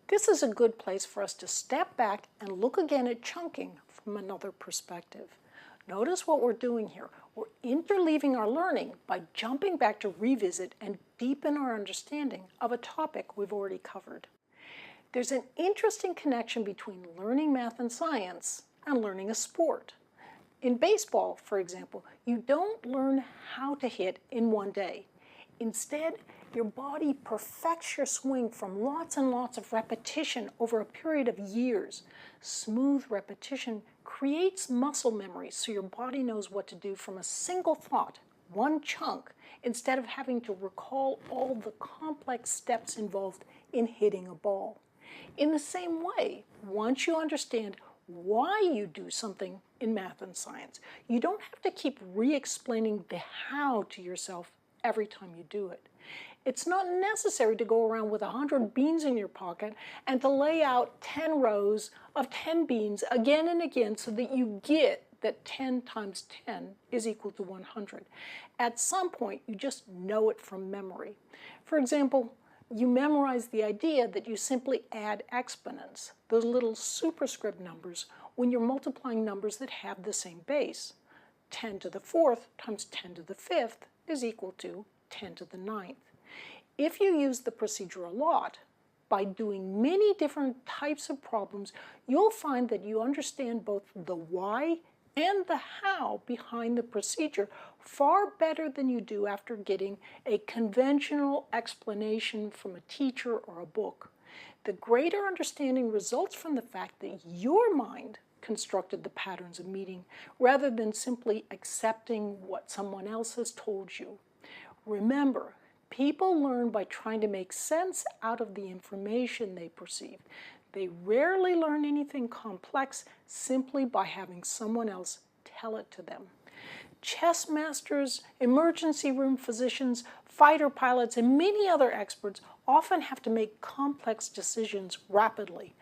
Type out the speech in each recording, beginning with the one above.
This is a good place for us to step back and look again at chunking from another perspective. Notice what we're doing here. We're interleaving our learning by jumping back to revisit and deepen our understanding of a topic we've already covered. There's an interesting connection between learning math and science and learning a sport. In baseball, for example, you don't learn how to hit in one day. Instead, your body perfects your swing from lots and lots of repetition over a period of years. Smooth repetition creates muscle memory so your body knows what to do from a single thought, one chunk, instead of having to recall all the complex steps involved in hitting a ball. In the same way, once you understand why you do something in math and science, you don't have to keep re-explaining the how to yourself every time you do it. It's not necessary to go around with 100 beans in your pocket and to lay out 10 rows of 10 beans again and again so that you get that 10 times 10 is equal to 100. At some point, you just know it from memory. For example, you memorize the idea that you simply add exponents, those little superscript numbers, when you're multiplying numbers that have the same base. 10 to the 4th times 10 to the 5th is equal to 10 to the 9th. If you use the procedure a lot, by doing many different types of problems, you'll find that you understand both the why and the how behind the procedure far better than you do after getting a conventional explanation from a teacher or a book. The greater understanding results from the fact that your mind constructed the patterns of meaning rather than simply accepting what someone else has told you. Remember, people learn by trying to make sense out of the information they perceive. They rarely learn anything complex simply by having someone else tell it to them. Chess masters, emergency room physicians, fighter pilots, and many other experts often have to make complex decisions rapidly.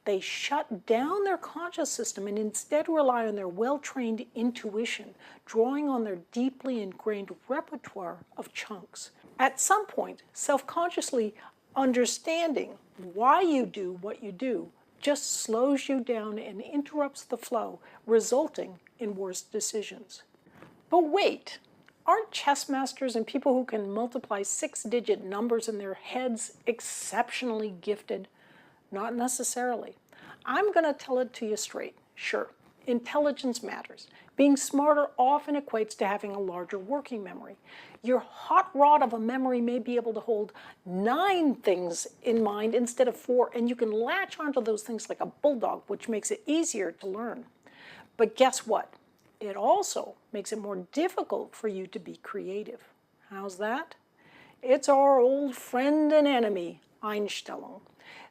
They shut down their conscious system and instead rely on their well-trained intuition, drawing on their deeply ingrained repertoire of chunks. At some point, self-consciously understanding why you do what you do just slows you down and interrupts the flow, resulting in worse decisions. But wait, aren't chess masters and people who can multiply 6-digit numbers in their heads exceptionally gifted? Not necessarily. I'm going to tell it to you straight. Sure, intelligence matters. Being smarter often equates to having a larger working memory. Your hot rod of a memory may be able to hold 9 things in mind instead of 4, and you can latch onto those things like a bulldog, which makes it easier to learn. But guess what? It also makes it more difficult for you to be creative. How's that? It's our old friend and enemy, Einstellung.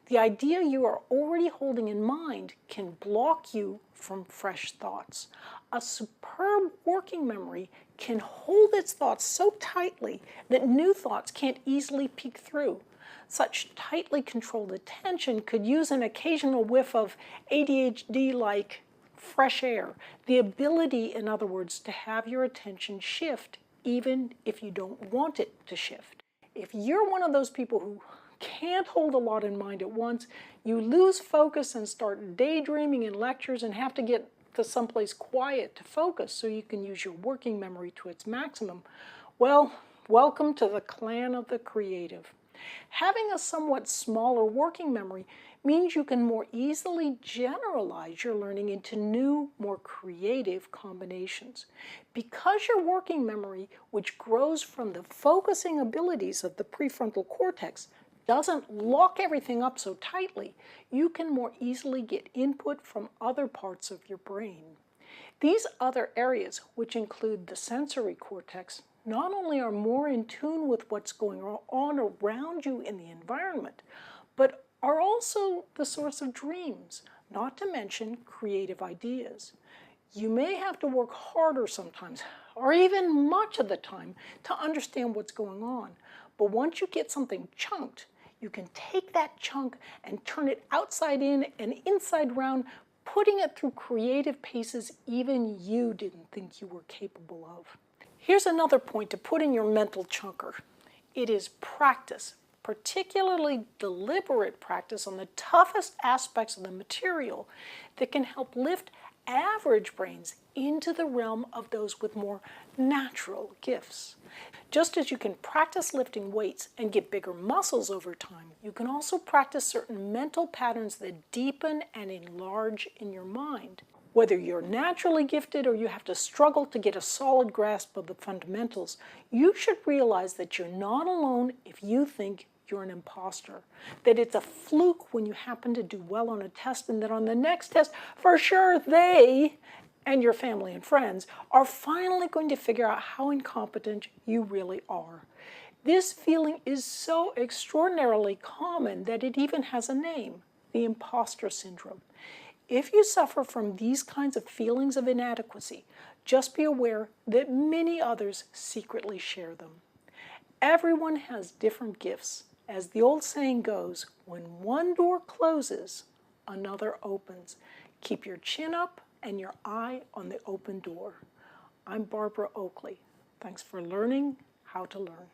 The idea you are already holding in mind can block you from fresh thoughts. A superb working memory can hold its thoughts so tightly that new thoughts can't easily peek through. Such tightly controlled attention could use an occasional whiff of ADHD-like fresh air, the ability, in other words, to have your attention shift even if you don't want it to shift. If you're one of those people who can't hold a lot in mind at once, you lose focus and start daydreaming in lectures and have to get to someplace quiet to focus so you can use your working memory to its maximum, well, welcome to the clan of the creative. Having a somewhat smaller working memory means you can more easily generalize your learning into new, more creative combinations. Because your working memory, which grows from the focusing abilities of the prefrontal cortex, doesn't lock everything up so tightly, you can more easily get input from other parts of your brain. These other areas, which include the sensory cortex, not only are more in tune with what's going on around you in the environment, but are also the source of dreams, not to mention creative ideas. You may have to work harder sometimes, or even much of the time, to understand what's going on. But once you get something chunked, you can take that chunk and turn it outside in and inside round, putting it through creative paces even you didn't think you were capable of. Here's another point to put in your mental chunker. It is practice. particularly deliberate practice on the toughest aspects of the material that can help lift average brains into the realm of those with more natural gifts. Just as you can practice lifting weights and get bigger muscles over time, you can also practice certain mental patterns that deepen and enlarge in your mind. Whether you're naturally gifted or you have to struggle to get a solid grasp of the fundamentals, you should realize that you're not alone if you think you're an imposter, that it's a fluke when you happen to do well on a test, and that on the next test, for sure, they and your family and friends are finally going to figure out how incompetent you really are. This feeling is so extraordinarily common that it even has a name, the imposter syndrome. If you suffer from these kinds of feelings of inadequacy, just be aware that many others secretly share them. Everyone has different gifts. As the old saying goes, when one door closes, another opens. Keep your chin up and your eye on the open door. I'm Barbara Oakley. Thanks for learning how to learn.